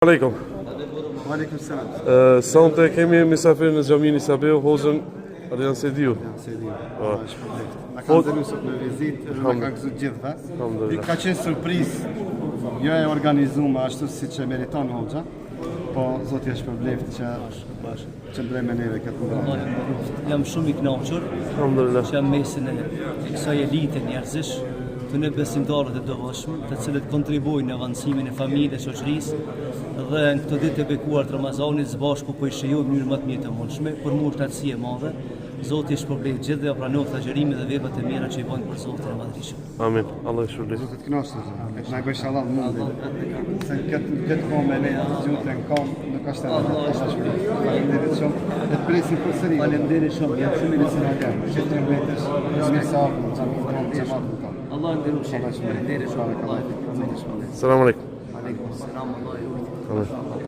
Aleikum. Aleikum selam. Sonte kemi misafir në xhamin e Sabeu, Hozën Adrian Sediu. Na kanë dhënë sot në vizitë, na kanë gëzuar gjithëve. Alhamdulillah. Ka qenë surprizë. Jo e organizuar ashtu siç e meriton Hoxha. Po zoti është shpërbleft që qëndroj me neve këtë ndërhyrje. Jam shumë i kënaqur. Alhamdulillah. Që jam mesin e kësaj elite njerëzish, të ne besimtarët e devotshëm, të cilët kontribuojnë në avancimin e familjes, shoqërisë dhe në këtë ditë të bekuar të Ramazanit së bashku po i shijojmë në mënyrë më të mirë të mundshme për murtatësi e madhe. Zoti është shpërblet gjithë dhe pranon agjërimin dhe veprat e mira që i bën për Zotin e Madhërisht. Amin. Allah i shpërblet. Zoti të kënaqësh. Na bëj inshallah mundi. Se këtë kohë me ne zgjutën kom, nuk është e vërtetë. Faleminderit shumë. Ne presim përsëri. Faleminderit shumë. Jam shumë i besimtar. Që vetes me sa Allah nderosh. Faleminderit shumë. Selam aleikum. Aleikum selam.